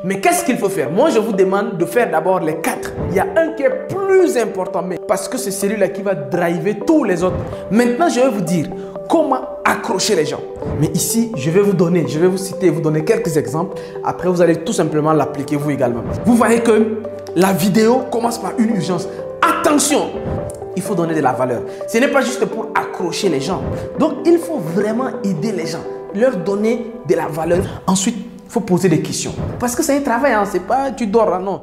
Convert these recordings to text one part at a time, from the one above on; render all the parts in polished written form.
Mais qu'est-ce qu'il faut faire? Moi, je vous demande de faire d'abord les 4. Il y a un qui est plus important, mais parce que c'est celui-là qui va driver tous les autres. Maintenant, je vais vous dire comment accrocher les gens. Mais ici, je vais vous citer, vous donner quelques exemples. Après, vous allez tout simplement l'appliquer vous également. Vous voyez que la vidéo commence par une urgence. Attention! Il faut donner de la valeur. Ce n'est pas juste pour accrocher les gens. Donc, il faut vraiment aider les gens, leur donner de la valeur. Ensuite, il faut poser des questions. Parce que c'est un travail, hein. C'est pas tu dors, non.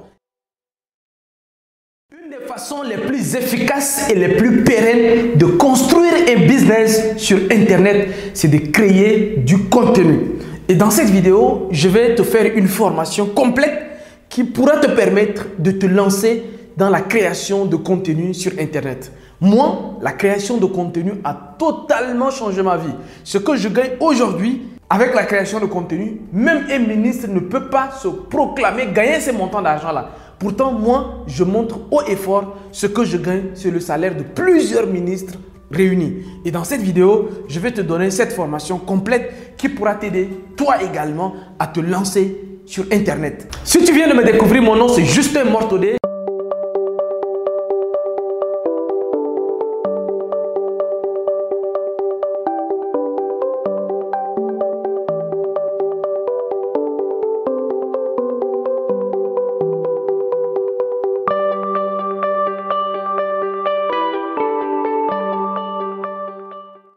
Une des façons les plus efficaces et les plus pérennes de construire un business sur Internet, c'est de créer du contenu. Et dans cette vidéo, je vais te faire une formation complète qui pourra te permettre de te lancer dans la création de contenu sur Internet. Moi, la création de contenu a totalement changé ma vie. Ce que je gagne aujourd'hui avec la création de contenu, même un ministre ne peut pas se proclamer gagner ces montants d'argent-là. Pourtant, moi, je montre haut et fort ce que je gagne sur le salaire de plusieurs ministres réunis. Et dans cette vidéo, je vais te donner cette formation complète qui pourra t'aider, toi également, à te lancer sur Internet. Si tu viens de me découvrir, mon nom c'est Justin Mortodé.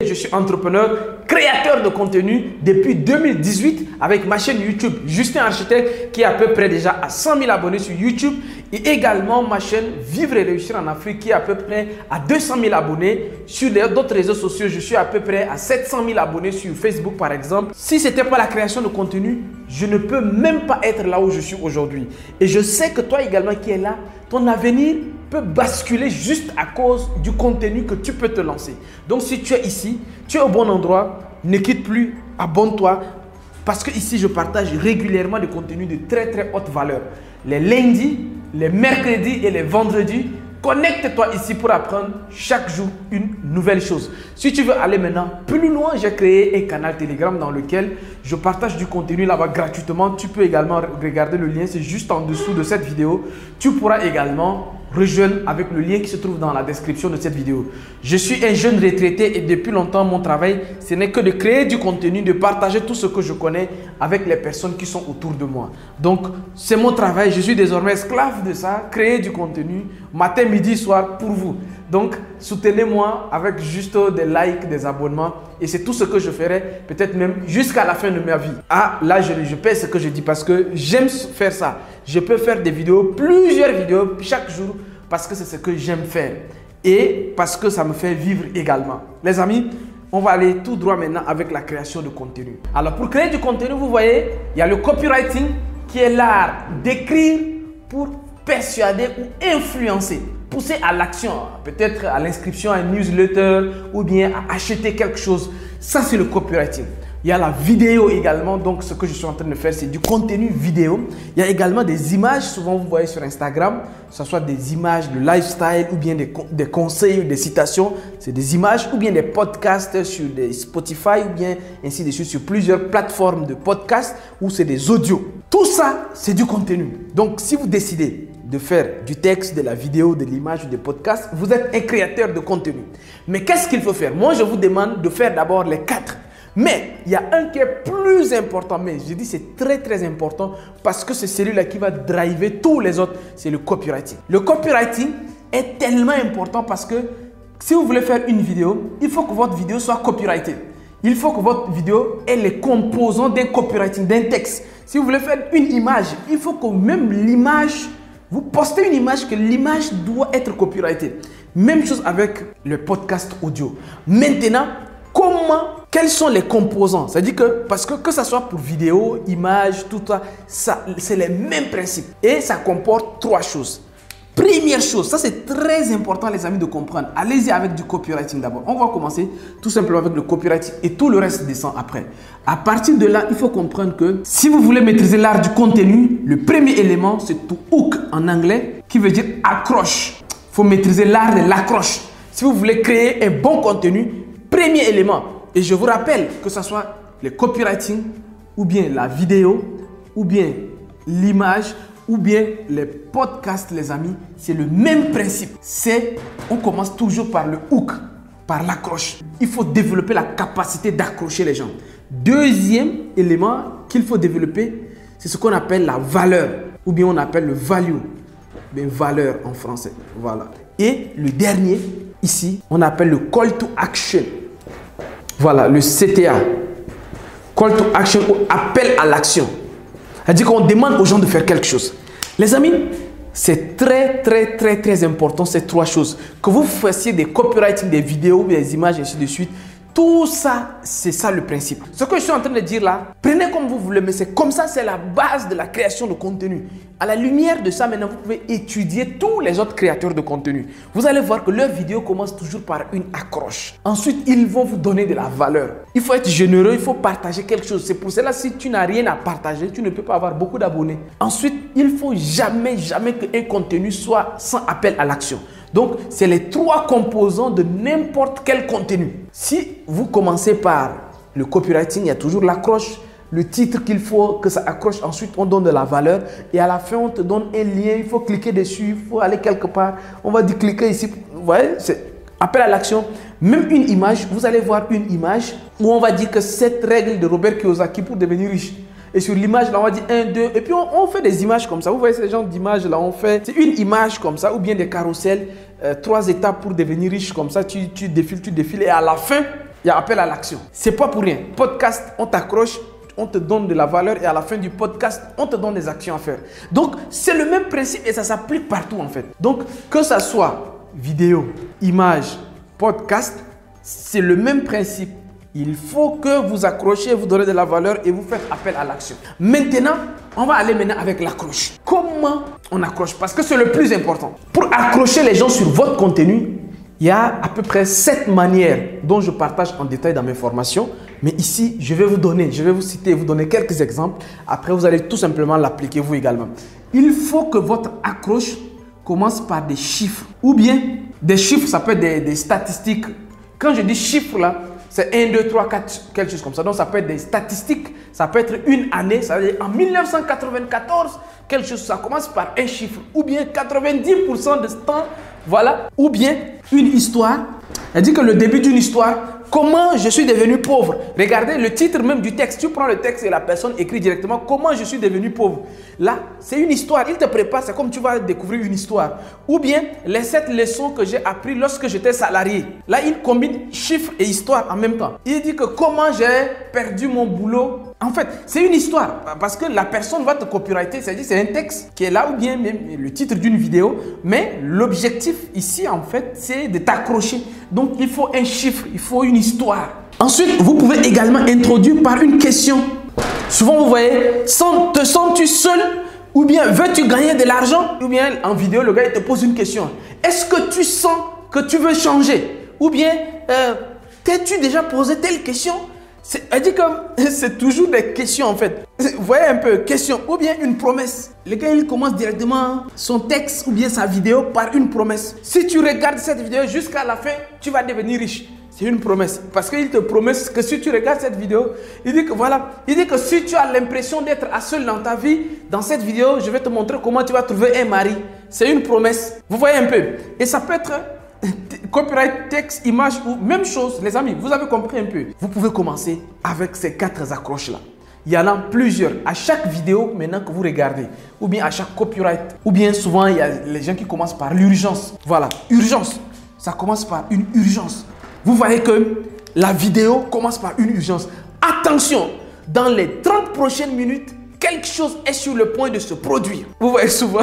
Je suis entrepreneur, créateur de contenu depuis 2018 avec ma chaîne YouTube Justin Architecte qui est à peu près déjà à 100 000 abonnés sur YouTube et également ma chaîne Vivre et Réussir en Afrique qui est à peu près à 200 000 abonnés. Sur d'autres réseaux sociaux, je suis à peu près à 700 000 abonnés sur Facebook par exemple. Si ce n'était pas la création de contenu, je ne peux même pas être là où je suis aujourd'hui. Et je sais que toi également qui es là, ton avenir peut basculer juste à cause du contenu que tu peux te lancer. Donc si tu es ici, tu es au bon endroit, ne quitte plus, abonne-toi parce que ici je partage régulièrement des contenus de très haute valeur. Les lundis, les mercredis et les vendredis, connecte-toi ici pour apprendre chaque jour une nouvelle chose. Si tu veux aller maintenant plus loin, j'ai créé un canal Telegram dans lequel je partage du contenu là-bas gratuitement. Tu peux également regarder le lien, c'est juste en dessous de cette vidéo. Tu pourras également rejoindre avec le lien qui se trouve dans la description de cette vidéo. Je suis un jeune retraité et depuis longtemps, mon travail, ce n'est que de créer du contenu, de partager tout ce que je connais avec les personnes qui sont autour de moi. Donc, c'est mon travail. Je suis désormais esclave de ça, créer du contenu matin, midi, soir pour vous. Donc, soutenez-moi avec juste des likes, des abonnements et c'est tout ce que je ferai, peut-être même jusqu'à la fin de ma vie. Ah, là, je pèse ce que je dis parce que j'aime faire ça. Je peux faire des vidéos, plusieurs vidéos chaque jour parce que c'est ce que j'aime faire et parce que ça me fait vivre également. Les amis, on va aller tout droit maintenant avec la création de contenu. Alors, pour créer du contenu, vous voyez, il y a le copywriting qui est l'art d'écrire pour persuader ou influencer. Pousser à l'action, peut-être à l'inscription à une newsletter ou bien à acheter quelque chose. Ça, c'est le copywriting. Il y a la vidéo également. Donc, ce que je suis en train de faire, c'est du contenu vidéo. Il y a également des images. Souvent, vous voyez sur Instagram, que ce soit des images de lifestyle ou bien des conseils ou des citations. C'est des images ou bien des podcasts sur des Spotify ou bien ainsi de suite sur plusieurs plateformes de podcasts où c'est des audios. Tout ça, c'est du contenu. Donc, si vous décidez de faire du texte, de la vidéo, de l'image ou des podcasts, vous êtes un créateur de contenu. Mais qu'est-ce qu'il faut faire? Moi, je vous demande de faire d'abord les 4. Mais il y a un qui est plus important. Mais je dis c'est très important parce que c'est celui-là qui va driver tous les autres. C'est le copywriting. Le copywriting est tellement important parce que si vous voulez faire une vidéo, il faut que votre vidéo soit copyrightée. Il faut que votre vidéo ait les composants d'un copywriting, d'un texte. Si vous voulez faire une image, il faut que même l'image, vous postez une image, que l'image doit être copyrightée. Même chose avec le podcast audio. Maintenant, quels sont les composants? C'est-à-dire que, parce que ça soit pour vidéo, image, tout ça, c'est les mêmes principes. Et ça comporte 3 choses. Première chose, ça c'est très important les amis de comprendre. Allez-y avec du copywriting d'abord. On va commencer tout simplement avec le copywriting et tout le reste descend après. À partir de là, il faut comprendre que si vous voulez maîtriser l'art du contenu, le premier élément c'est to hook en anglais qui veut dire accroche. Il faut maîtriser l'art de l'accroche. Si vous voulez créer un bon contenu, premier élément, et je vous rappelle que ce soit le copywriting ou bien la vidéo ou bien l'image ou bien les podcasts, les amis, c'est le même principe. On commence toujours par le hook, par l'accroche. Il faut développer la capacité d'accrocher les gens. Deuxième élément qu'il faut développer, c'est ce qu'on appelle la valeur, ou bien on appelle le value, bien valeur en français. Voilà. Et le dernier, ici, on appelle le call to action. Voilà, le CTA. Call to action ou appel à l'action. C'est-à-dire qu'on demande aux gens de faire quelque chose. Les amis, c'est très important ces trois choses. Que vous fassiez des copywriting, des vidéos, des images, et ainsi de suite. Tout ça, c'est ça le principe. Ce que je suis en train de dire là, prenez comme vous voulez, mais c'est comme ça, c'est la base de la création de contenu. À la lumière de ça, maintenant, vous pouvez étudier tous les autres créateurs de contenu. Vous allez voir que leurs vidéos commencent toujours par une accroche. Ensuite, ils vont vous donner de la valeur. Il faut être généreux, il faut partager quelque chose. C'est pour cela, si tu n'as rien à partager, tu ne peux pas avoir beaucoup d'abonnés. Ensuite, il ne faut jamais qu'un contenu soit sans appel à l'action. Donc, c'est les trois composants de n'importe quel contenu. Si vous commencez par le copywriting, il y a toujours l'accroche, le titre qu'il faut que ça accroche. Ensuite, on donne de la valeur et à la fin, on te donne un lien. Il faut cliquer dessus, il faut aller quelque part. On va dire cliquer ici. Vous voyez, c'est appel à l'action. Même une image, vous allez voir une image où on va dire que cette règle de Robert Kiyosaki pour devenir riche. Et sur l'image, là, on va dire 1, 2. Et puis, on fait des images comme ça. Vous voyez ces genres d'images, là, on fait. C'est une image comme ça, ou bien des carousels. 3 étapes pour devenir riche comme ça. Tu défiles. Et à la fin, il y a appel à l'action. C'est pas pour rien. Podcast, on t'accroche, on te donne de la valeur. Et à la fin du podcast, on te donne des actions à faire. Donc, c'est le même principe et ça s'applique partout, en fait. Donc, que ça soit vidéo, image, podcast, c'est le même principe. Il faut que vous accrochez, vous donnez de la valeur et vous faites appel à l'action. Maintenant, on va aller avec l'accroche. Comment on accroche? Parce que c'est le plus important. Pour accrocher les gens sur votre contenu, il y a à peu près 7 manières dont je partage en détail dans mes formations. Mais ici, je vais vous citer, vous donner quelques exemples. Après, vous allez tout simplement l'appliquer vous également. Il faut que votre accroche commence par des chiffres. Ou bien, des chiffres, ça peut être des statistiques. Quand je dis chiffres là, c'est 1, 2, 3, 4, quelque chose comme ça. Donc, ça peut être des statistiques. Ça peut être une année. Ça veut dire en 1994, quelque chose. Ça commence par un chiffre. Ou bien 90% de ce temps. Voilà. Ou bien une histoire. Elle dit que le début d'une histoire, comment je suis devenu pauvre. Regardez le titre même du texte. Tu prends le texte et la personne écrit directement comment je suis devenu pauvre. Là, c'est une histoire. Il te prépare. C'est comme tu vas découvrir une histoire. Ou bien les 7 leçons que j'ai apprises lorsque j'étais salarié. Là, il combine chiffres et histoire en même temps. Il dit que comment j'ai perdu mon boulot. En fait, c'est une histoire parce que la personne va te copyrighter. C'est-à-dire c'est un texte qui est là ou bien même le titre d'une vidéo. Mais l'objectif ici, en fait, c'est de t'accrocher. Donc, il faut un chiffre, il faut une histoire. Ensuite, vous pouvez également introduire par une question. Souvent, vous voyez, te sens-tu seul ou bien veux-tu gagner de l'argent? Ou bien en vidéo, le gars il te pose une question. Est-ce que tu sens que tu veux changer? Ou bien, t'es-tu déjà posé telle question? Elle dit que c'est toujours des questions en fait. Vous voyez un peu, question ou bien une promesse. Le gars il commence directement son texte ou bien sa vidéo par une promesse. Si tu regardes cette vidéo jusqu'à la fin, tu vas devenir riche. C'est une promesse. Parce qu'il te promet que si tu regardes cette vidéo, il dit que voilà, il dit que si tu as l'impression d'être seul dans ta vie, dans cette vidéo, je vais te montrer comment tu vas trouver un mari. C'est une promesse. Vous voyez un peu. Et ça peut être copyright, texte, image ou même chose. Les amis, vous avez compris un peu. Vous pouvez commencer avec ces 4 accroches-là. Il y en a plusieurs. À chaque vidéo maintenant que vous regardez, ou bien à chaque copyright, ou bien souvent il y a les gens qui commencent par l'urgence. Voilà, urgence. Ça commence par une urgence. Vous voyez que la vidéo commence par une urgence. Attention, dans les 30 prochaines minutes, quelque chose est sur le point de se produire. Vous voyez souvent,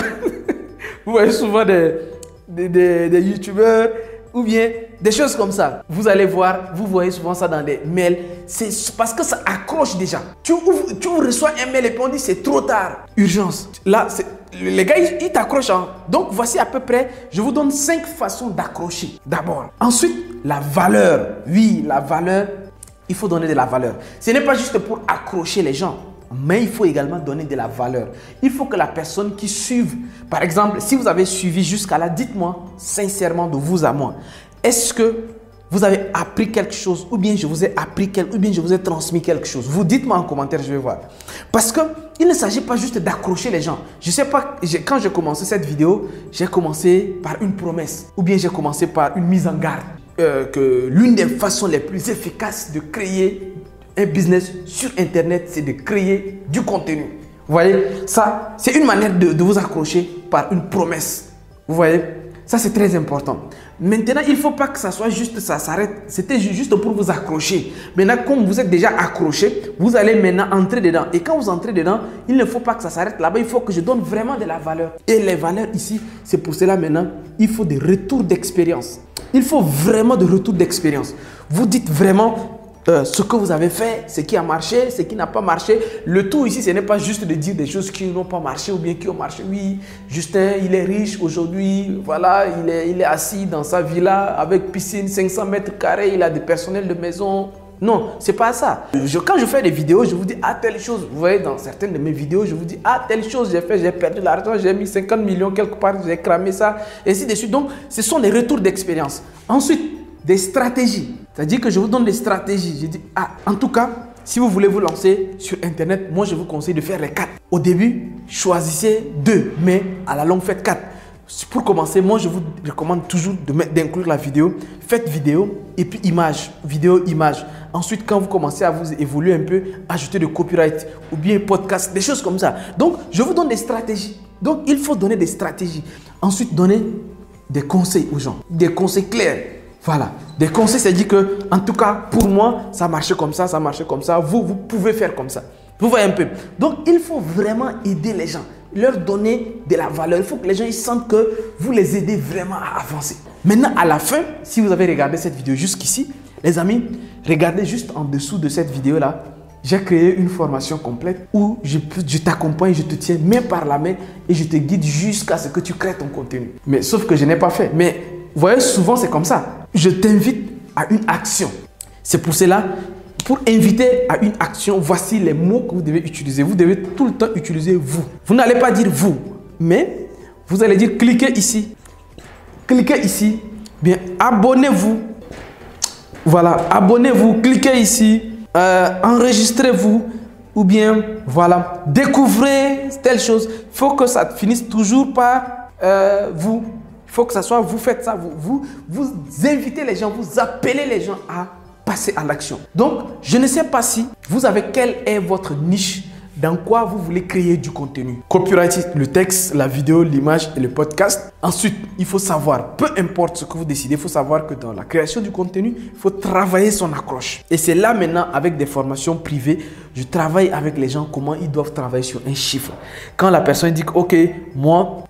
des youtubeurs ou bien des choses comme ça. Vous allez voir, vous voyez souvent ça dans des mails. C'est parce que ça accroche déjà. Tu reçois un mail et puis on dit c'est trop tard. Urgence. Là, les gars, ils t'accrochent. Hein. Donc, voici à peu près, je vous donne 5 façons d'accrocher. D'abord. Ensuite, la valeur. Oui, la valeur. Il faut donner de la valeur. Ce n'est pas juste pour accrocher les gens, mais il faut également donner de la valeur. Il faut que la personne qui suive, par exemple, si vous avez suivi jusqu'à là, dites-moi sincèrement de vous à moi, est-ce que vous avez appris quelque chose, ou bien je vous ai appris ou bien je vous ai transmis quelque chose. Vous dites-moi en commentaire, je vais voir. Parce qu'il ne s'agit pas juste d'accrocher les gens. Je ne sais pas, quand j'ai commencé cette vidéo, j'ai commencé par une promesse, ou bien j'ai commencé par une mise en garde. Que l'une des façons les plus efficaces de créer un business sur Internet, c'est de créer du contenu. Vous voyez, ça, c'est une manière de vous accrocher par une promesse. Vous voyez, ça c'est très important. Maintenant, il ne faut pas que ça soit juste, ça s'arrête. C'était juste pour vous accrocher. Maintenant, comme vous êtes déjà accroché, vous allez maintenant entrer dedans. Et quand vous entrez dedans, il ne faut pas que ça s'arrête là-bas. Il faut que je donne vraiment de la valeur. Et les valeurs ici, c'est pour cela maintenant, il faut des retours d'expérience. Il faut vraiment des retours d'expérience. Vous dites vraiment ce que vous avez fait, ce qui a marché, ce qui n'a pas marché. Le tout ici, ce n'est pas juste de dire des choses qui n'ont pas marché ou bien qui ont marché. Oui, Justin, il est riche aujourd'hui. Voilà, il est assis dans sa villa avec piscine, 500 mètres carrés. Il a des personnels de maison. Non, c'est pas ça. Quand je fais des vidéos, je vous dis telle chose. Vous voyez, dans certaines de mes vidéos, je vous dis telle chose j'ai fait, j'ai perdu l'argent, j'ai mis 50 millions quelque part, j'ai cramé ça, et ainsi de suite. Donc, ce sont des retours d'expérience. Ensuite, des stratégies. C'est-à-dire que je vous donne des stratégies. Je dis, en tout cas, si vous voulez vous lancer sur Internet, moi, je vous conseille de faire les 4. Au début, choisissez 2, mais à la longue, faites 4. Pour commencer, moi, je vous recommande toujours d'inclure la vidéo. Faites vidéo et puis image, vidéo, image. Ensuite, quand vous commencez à vous évoluer un peu, ajoutez de copyright ou bien podcast, des choses comme ça. Donc, je vous donne des stratégies. Donc, il faut donner des stratégies. Ensuite, donner des conseils aux gens, des conseils clairs. Voilà, des conseils, c'est-à-dire que, en tout cas, pour moi, ça marchait comme ça, ça marchait comme ça. Vous pouvez faire comme ça. Vous voyez un peu. Donc, il faut vraiment aider les gens, leur donner de la valeur. Il faut que les gens ils sentent que vous les aidez vraiment à avancer. Maintenant, à la fin, si vous avez regardé cette vidéo jusqu'ici, les amis, regardez juste en dessous de cette vidéo-là. J'ai créé une formation complète où je t'accompagne, je te tiens main par la main et je te guide jusqu'à ce que tu crées ton contenu. Mais sauf que je n'ai pas fait. Mais vous voyez, souvent c'est comme ça. Je t'invite à une action. C'est pour cela, pour inviter à une action, voici les mots que vous devez utiliser. Vous devez tout le temps utiliser vous. Vous n'allez pas dire vous, mais vous allez dire cliquez ici. Cliquez ici. Bien, abonnez-vous. Voilà, abonnez-vous, cliquez ici. Enregistrez-vous. Ou bien, voilà, découvrez telle chose. Il faut que ça finisse toujours par vous. Il faut que ça soit, vous faites ça, vous invitez les gens, vous appelez les gens à passer à l'action. Donc, je ne sais pas si vous avez quelle est votre niche, dans quoi vous voulez créer du contenu. Copyright, le texte, la vidéo, l'image et le podcast. Ensuite, il faut savoir, peu importe ce que vous décidez, il faut savoir que dans la création du contenu, il faut travailler son accroche. Et c'est là maintenant, avec des formations privées, je travaille avec les gens comment ils doivent travailler sur un chiffre. Quand la personne dit que, ok, moi,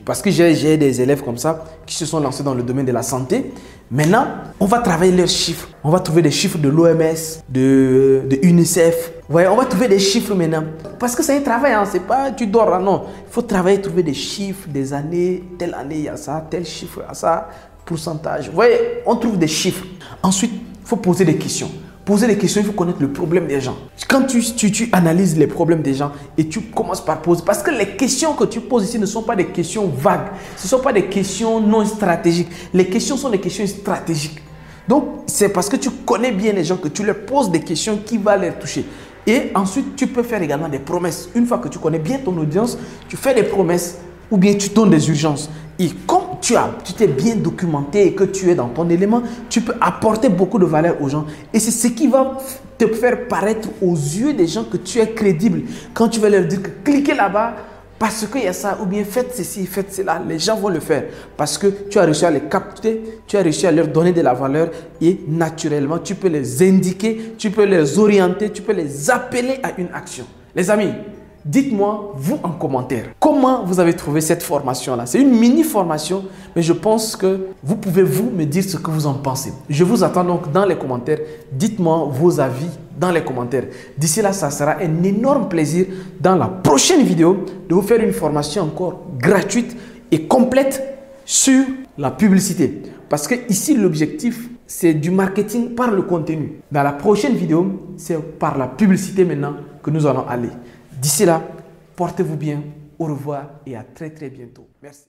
parce que j'ai des élèves comme ça qui se sont lancés dans le domaine de la santé. Maintenant, on va travailler leurs chiffres. On va trouver des chiffres de l'OMS, de UNICEF. Vous voyez, on va trouver des chiffres maintenant. Parce que c'est un travail, hein, c'est pas tu dors là, non. Il faut travailler, trouver des chiffres, des années. Telle année, il y a ça, tel chiffre, il y a ça, pourcentage. Vous voyez, on trouve des chiffres. Ensuite, il faut poser des questions. Poser des questions, il faut connaître le problème des gens. Quand tu analyses les problèmes des gens et tu commences par poser, parce que les questions que tu poses ici ne sont pas des questions vagues, ce ne sont pas des questions non stratégiques. Les questions sont des questions stratégiques. Donc, c'est parce que tu connais bien les gens que tu leur poses des questions qui vont les toucher. Et ensuite, tu peux faire également des promesses. Une fois que tu connais bien ton audience, tu fais des promesses ou bien tu donnes des urgences. Et comme tu t'es bien documenté et que tu es dans ton élément, tu peux apporter beaucoup de valeur aux gens. Et c'est ce qui va te faire paraître aux yeux des gens que tu es crédible. Quand tu vas leur dire que cliquez là-bas parce qu'il y a ça, ou bien faites ceci, faites cela, les gens vont le faire. Parce que tu as réussi à les capter, tu as réussi à leur donner de la valeur et naturellement, tu peux les indiquer, tu peux les orienter, tu peux les appeler à une action. Les amis, dites-moi, vous en commentaire, comment vous avez trouvé cette formation-là. C'est une mini-formation, mais je pense que vous pouvez me dire ce que vous en pensez. Je vous attends donc dans les commentaires. Dites-moi vos avis dans les commentaires. D'ici là, ça sera un énorme plaisir dans la prochaine vidéo de vous faire une formation encore gratuite et complète sur la publicité. Parce que ici, l'objectif, c'est du marketing par le contenu. Dans la prochaine vidéo, c'est par la publicité maintenant que nous allons aller. D'ici là, portez-vous bien, au revoir et à très bientôt. Merci.